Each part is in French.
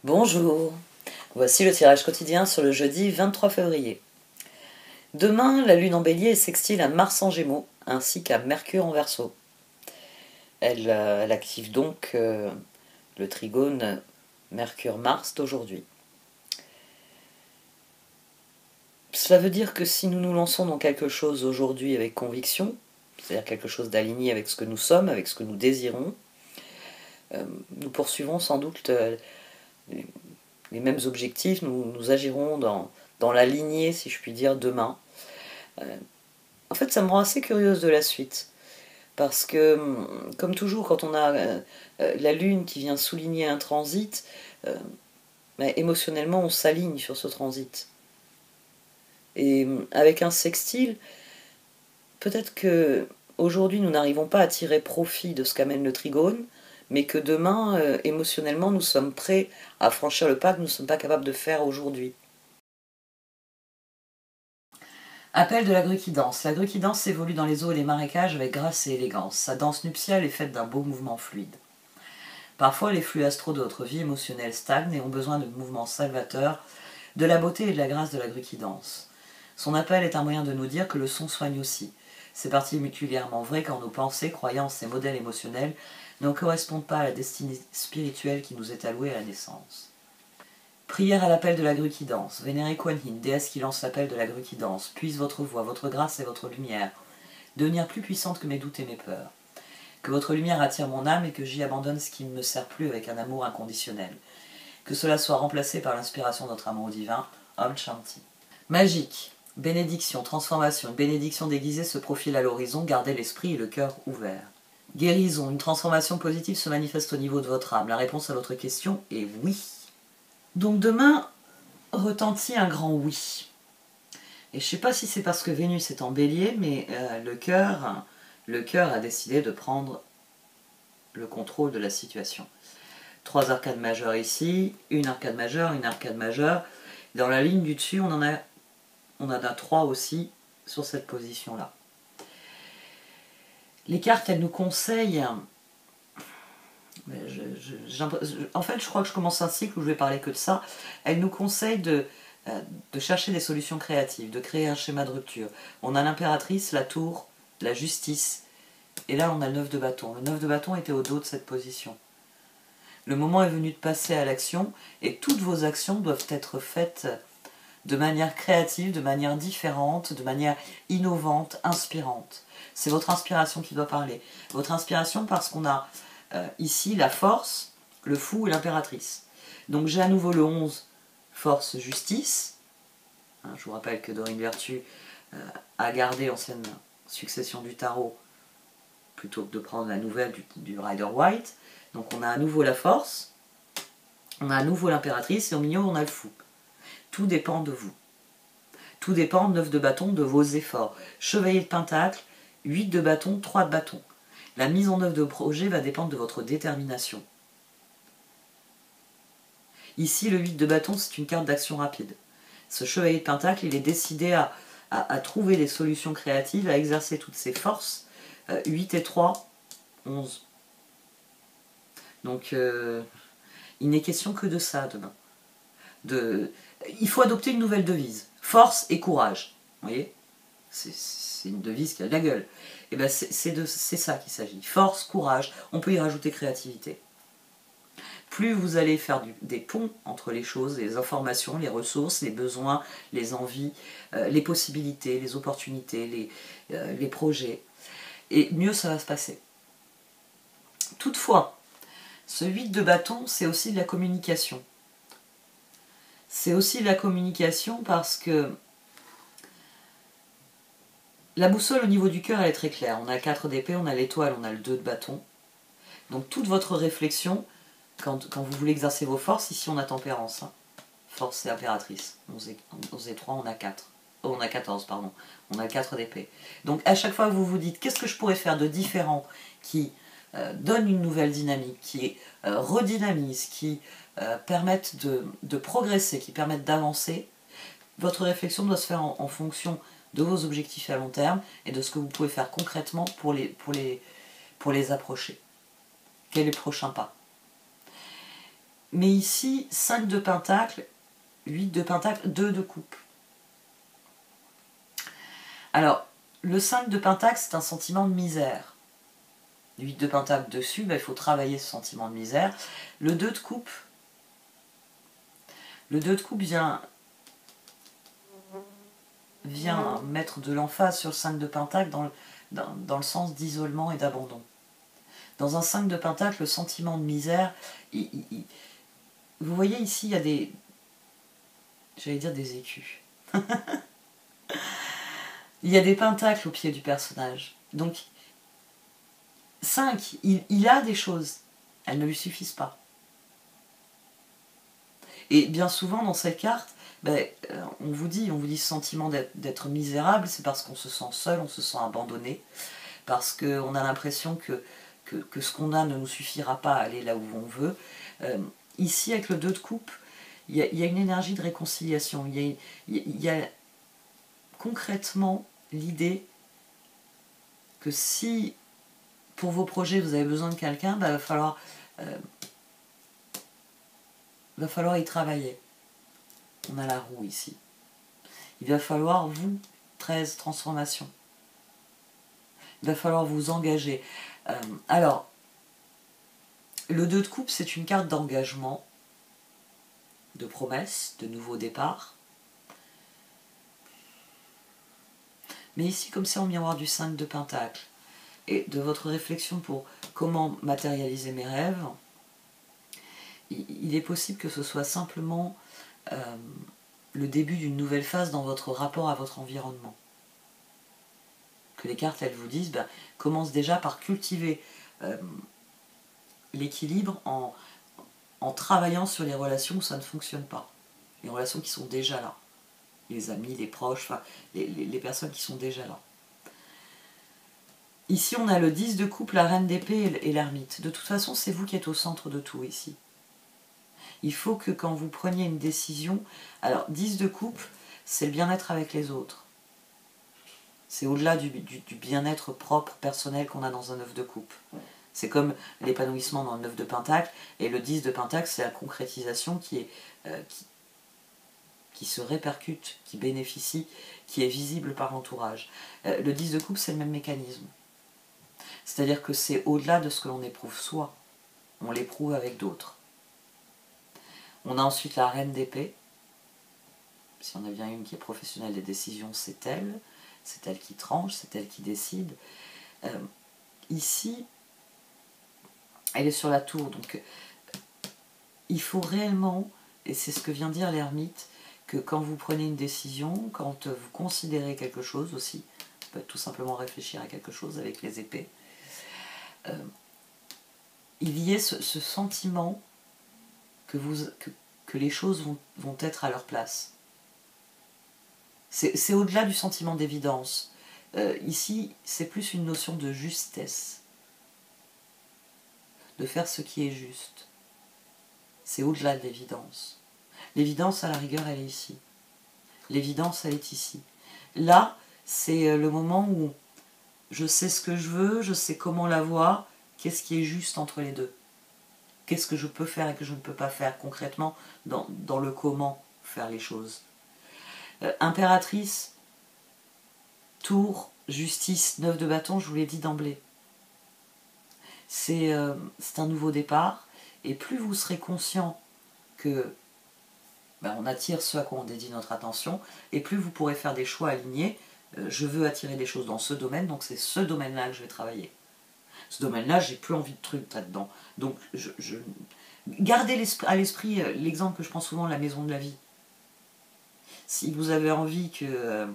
Bonjour, voici le tirage quotidien sur le jeudi 23 février. Demain, la lune en bélier est sextile à Mars en Gémeaux, ainsi qu'à Mercure en Verseau. Elle active donc le trigone Mercure-Mars d'aujourd'hui. Cela veut dire que si nous nous lançons dans quelque chose aujourd'hui avec conviction, c'est-à-dire quelque chose d'aligné avec ce que nous sommes, avec ce que nous désirons, nous poursuivons sans doute les mêmes objectifs, nous agirons dans la lignée, si je puis dire, demain. En fait, ça me rend assez curieuse de la suite. Parce que, comme toujours, quand on a la Lune qui vient souligner un transit, émotionnellement, on s'aligne sur ce transit. Et avec un sextile, peut-être que aujourd'hui nous n'arrivons pas à tirer profit de ce qu'amène le trigone, mais que demain, émotionnellement, nous sommes prêts à franchir le pas que nous ne sommes pas capables de faire aujourd'hui. Appel de la grue qui danse. La grue qui danse évolue dans les eaux et les marécages avec grâce et élégance. Sa danse nuptiale est faite d'un beau mouvement fluide. Parfois, les flux astraux de votre vie émotionnelle stagnent et ont besoin de mouvements salvateurs, de la beauté et de la grâce de la grue qui danse. Son appel est un moyen de nous dire que le son soigne aussi. C'est particulièrement vrai quand nos pensées, croyances et modèles émotionnels ne correspondent pas à la destinée spirituelle qui nous est allouée à la naissance. Prière à l'appel de la grue qui danse. Vénérée Kuan Yin, déesse qui lance l'appel de la grue qui danse, puise votre voix, votre grâce et votre lumière, devenir plus puissante que mes doutes et mes peurs. Que votre lumière attire mon âme et que j'y abandonne ce qui ne me sert plus avec un amour inconditionnel. Que cela soit remplacé par l'inspiration de notre amour divin. Om Shanti. Magique. Bénédiction, transformation. Une bénédiction déguisée se profile à l'horizon. Gardez l'esprit et le cœur ouverts. Guérison. Une transformation positive se manifeste au niveau de votre âme. La réponse à votre question est oui. Donc demain retentit un grand oui. Et je ne sais pas si c'est parce que Vénus est en bélier, mais le cœur a décidé de prendre le contrôle de la situation. 3 arcades majeures ici, une arcade majeure, une arcade majeure. Dans la ligne du dessus, on en a 3 aussi sur cette position-là. Les cartes, elles nous conseillent... en fait, je crois que je commence un cycle où je vais parler que de ça. Elles nous conseillent de chercher des solutions créatives, de créer un schéma de rupture. On a l'impératrice, la tour, la justice, et là on a le 9 de bâton. Le 9 de bâton était au dos de cette position. Le moment est venu de passer à l'action, et toutes vos actions doivent être faites de manière créative, de manière différente, de manière innovante, inspirante. C'est votre inspiration qui doit parler. Votre inspiration parce qu'on a ici la force, le fou et l'impératrice. Donc j'ai à nouveau le 11, force, justice. Je vous rappelle que Dorine Virtue a gardé l'ancienne succession du tarot plutôt que de prendre la nouvelle du Rider White. Donc on a à nouveau la force, on a à nouveau l'impératrice et au milieu on a le fou. Tout dépend de vous. Tout dépend, 9 de bâton, de vos efforts. Chevalier de pentacle, 8 de bâton, 3 de bâton. La mise en œuvre de projet va dépendre de votre détermination. Ici, le 8 de bâton, c'est une carte d'action rapide. Ce chevalier de pentacle, il est décidé à trouver des solutions créatives, à exercer toutes ses forces. 8 et 3, 11. Donc, il n'est question que de ça demain. Il faut adopter une nouvelle devise. Force et courage. Vous voyez ? C'est une devise qui a de la gueule. Et ben c'est ça qu'il s'agit. Force, courage. On peut y rajouter créativité. Plus vous allez faire des ponts entre les choses, les informations, les ressources, les besoins, les envies, les possibilités, les opportunités, les projets, et mieux ça va se passer. Toutefois, ce 8 de bâton, c'est aussi de la communication. C'est aussi de la communication parce que la boussole au niveau du cœur, elle est très claire. On a 4 d'épée, on a l'étoile, on a le 2 de bâton. Donc toute votre réflexion, quand vous voulez exercer vos forces, ici on a tempérance. Force et impératrice. 11 et 3, on a 4. Oh, on a 14, pardon. On a 4 d'épée. Donc à chaque fois que vous vous dites, qu'est-ce que je pourrais faire de différent qui donne une nouvelle dynamique, qui redynamise, qui permettent de progresser, qui permettent d'avancer, votre réflexion doit se faire en fonction de vos objectifs à long terme et de ce que vous pouvez faire concrètement pour les, approcher. Quel est le prochain pas? Mais ici, 5 de pentacle, 8 de pentacle, 2 de coupe. Alors, le 5 de pentacle, c'est un sentiment de misère. 8 de pentacle dessus, il faut travailler ce sentiment de misère. Le 2 de coupe, vient mettre de l'emphase sur le 5 de pentacle dans le sens d'isolement et d'abandon. Dans un 5 de pentacle, le sentiment de misère, vous voyez ici, il y a des... J'allais dire des écus. Il y a des pentacles au pied du personnage. Donc, 5, il a des choses. Elles ne lui suffisent pas. Et bien souvent, dans cette carte, on vous dit ce sentiment d'être misérable, c'est parce qu'on se sent seul, on se sent abandonné, parce qu'on a l'impression que ce qu'on a ne nous suffira pas à aller là où on veut. Ici, avec le 2 de coupe, il y a une énergie de réconciliation. Il y a concrètement l'idée que si, pour vos projets, vous avez besoin de quelqu'un, il va falloir y travailler. On a la roue ici. Il va falloir, vous, 13 transformations. Il va falloir vous engager. Alors, le 2 de coupe, c'est une carte d'engagement, de promesse, de nouveau départ. Mais ici, comme c'est en miroir du 5 de pentacle, et de votre réflexion pour comment matérialiser mes rêves, il est possible que ce soit simplement le début d'une nouvelle phase dans votre rapport à votre environnement. Que les cartes, elles vous disent, commence déjà par cultiver l'équilibre en travaillant sur les relations où ça ne fonctionne pas. Les relations qui sont déjà là. Les amis, les proches, les personnes qui sont déjà là. Ici, on a le 10 de coupe, la reine d'épée et l'ermite. De toute façon, c'est vous qui êtes au centre de tout ici. Il faut que quand vous preniez une décision... Alors, 10 de coupe, c'est le bien-être avec les autres. C'est au-delà du bien-être propre, personnel qu'on a dans un 9 de coupe. C'est comme l'épanouissement dans le 9 de pentacle, et le 10 de pentacle, c'est la concrétisation qui se répercute, qui bénéficie, qui est visible par l'entourage. Le 10 de coupe, c'est le même mécanisme. C'est-à-dire que c'est au-delà de ce que l'on éprouve soi. On l'éprouve avec d'autres. On a ensuite la reine d'épée. Si on a bien une qui est professionnelle des décisions, c'est elle. C'est elle qui tranche, c'est elle qui décide. Ici, elle est sur la tour. Donc, il faut réellement, et c'est ce que vient dire l'ermite, que quand vous prenez une décision, quand vous considérez quelque chose aussi, ça peut être tout simplement réfléchir à quelque chose avec les épées, il y ait ce sentiment que les choses vont être à leur place. C'est au-delà du sentiment d'évidence. Ici, c'est plus une notion de justesse. De faire ce qui est juste. C'est au-delà de l'évidence. L'évidence, à la rigueur, elle est ici. L'évidence, elle est ici. Là, c'est le moment où je sais ce que je veux, je sais comment l'avoir, qu'est-ce qui est juste entre les deux. Qu'est-ce que je peux faire et que je ne peux pas faire concrètement dans le comment faire les choses. Impératrice, tour, justice, 9 de bâton, je vous l'ai dit d'emblée. C'est un nouveau départ, et plus vous serez conscient que on attire ce à quoi on dédie notre attention, et plus vous pourrez faire des choix alignés. Je veux attirer des choses dans ce domaine, donc c'est ce domaine-là que je vais travailler. Ce domaine-là, j'ai plus envie de trucs là-dedans. Donc, gardez à l'esprit l'exemple que je prends souvent, la maison de la vie. Si vous avez envie que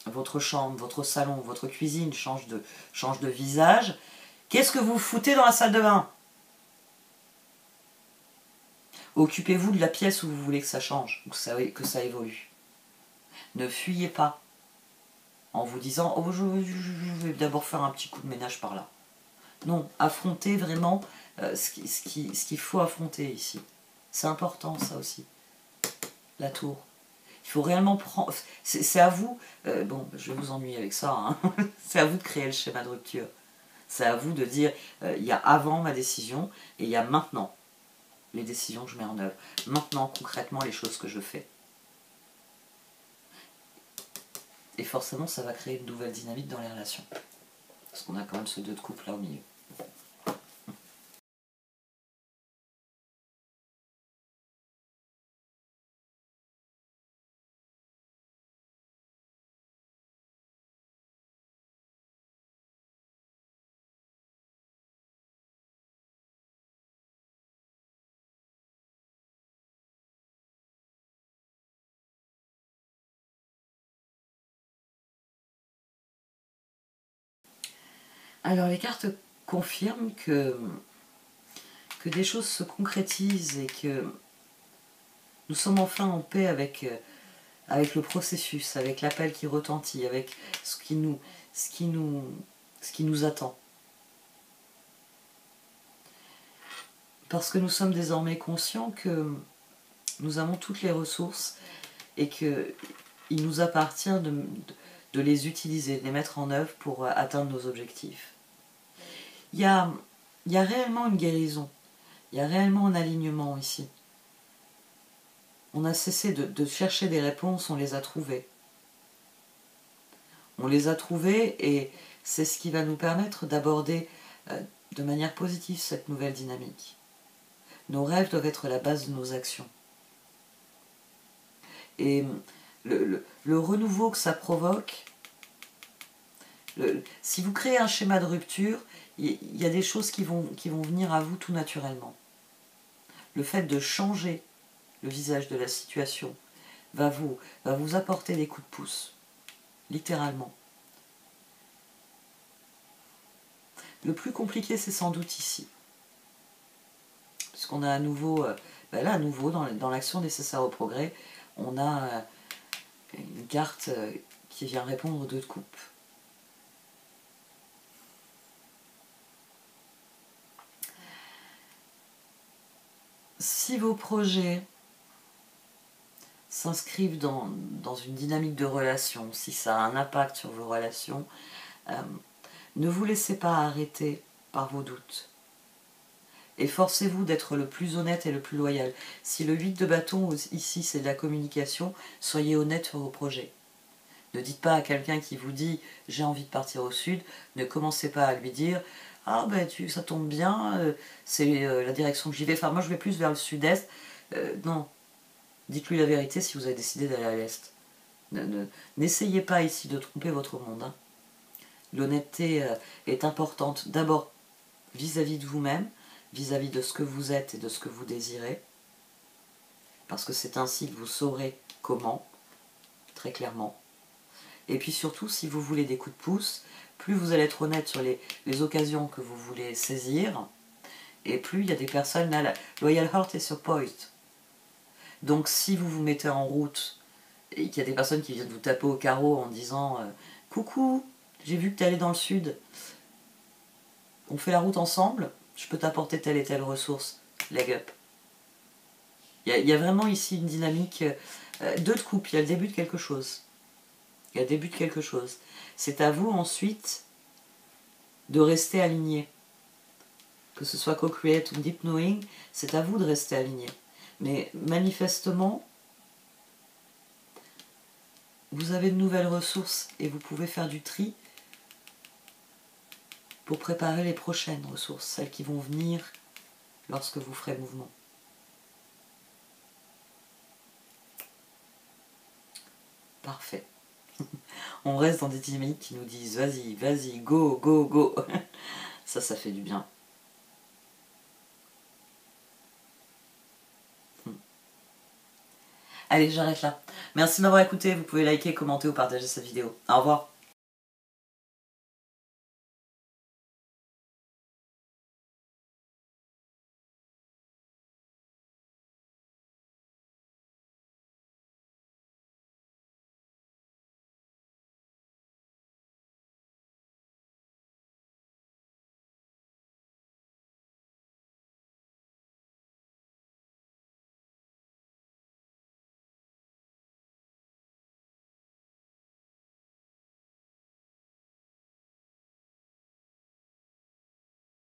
votre chambre, votre salon, votre cuisine change de visage, qu'est-ce que vous foutez dans la salle de bain? Occupez-vous de la pièce où vous voulez que ça change, que ça évolue. Ne fuyez pas en vous disant « Oh, je vais d'abord faire un petit coup de ménage par là ». Non, affrontez vraiment ce qu'il faut affronter ici. C'est important, ça aussi. La tour. Il faut réellement prendre... C'est à vous... bon, je vais vous ennuyer avec ça. Hein. C'est à vous de créer le schéma de rupture. C'est à vous de dire, il y a avant ma décision et il y a maintenant. les décisions que je mets en œuvre. Maintenant, concrètement, les choses que je fais. Et forcément, ça va créer une nouvelle dynamique dans les relations. Parce qu'on a quand même ce 2 de couple là au milieu. Alors les cartes confirment que des choses se concrétisent et que nous sommes enfin en paix avec le processus, avec l'appel qui retentit, avec ce qui nous attend. Parce que nous sommes désormais conscients que nous avons toutes les ressources et qu'il nous appartient de les utiliser, de les mettre en œuvre pour atteindre nos objectifs. Il y a réellement une guérison, il y a réellement un alignement ici. On a cessé de chercher des réponses, on les a trouvées. On les a trouvées et c'est ce qui va nous permettre d'aborder de manière positive cette nouvelle dynamique. Nos rêves doivent être la base de nos actions. Et le renouveau que ça provoque, si vous créez un schéma de rupture, il y a des choses qui vont venir à vous tout naturellement. Le fait de changer le visage de la situation va vous apporter des coups de pouce, littéralement. Le plus compliqué, c'est sans doute ici. Puisqu'on a à nouveau, là à nouveau, dans l'action nécessaire au progrès, on a une carte qui vient répondre aux 2 de coupe. Si vos projets s'inscrivent dans une dynamique de relation, si ça a un impact sur vos relations, ne vous laissez pas arrêter par vos doutes. Efforcez-vous d'être le plus honnête et le plus loyal. Si le 8 de bâton ici c'est de la communication, soyez honnête sur vos projets. Ne dites pas à quelqu'un qui vous dit « j'ai envie de partir au sud », ne commencez pas à lui dire « ah ben ça tombe bien, c'est la direction que j'y vais, enfin moi je vais plus vers le sud-est ». Non, dites-lui la vérité si vous avez décidé d'aller à l'est. N'essayez pas ici de tromper votre monde. Hein. L'honnêteté est importante d'abord vis-à-vis de vous-même, vis-à-vis de ce que vous êtes et de ce que vous désirez, parce que c'est ainsi que vous saurez comment, très clairement. Et puis surtout, si vous voulez des coups de pouce, plus vous allez être honnête sur les occasions que vous voulez saisir, et plus il y a des personnes là, Loyal Heart est sur Poised. Donc si vous vous mettez en route, et qu'il y a des personnes qui viennent vous taper au carreau en disant « Coucou, j'ai vu que tu es allé dans le sud, on fait la route ensemble, je peux t'apporter telle et telle ressource, leg up ». Il y a vraiment ici une dynamique 2 de coupe, il y a le début de quelque chose. Il y a le début de quelque chose. C'est à vous ensuite de rester aligné. Que ce soit co-create ou deep knowing, c'est à vous de rester aligné. Mais manifestement, vous avez de nouvelles ressources et vous pouvez faire du tri pour préparer les prochaines ressources, celles qui vont venir lorsque vous ferez mouvement. Parfait. On reste dans des dynamiques qui nous disent vas-y, vas-y, go, go, go. Ça fait du bien. Allez, j'arrête là. Merci de m'avoir écouté. Vous pouvez liker, commenter ou partager cette vidéo. Au revoir.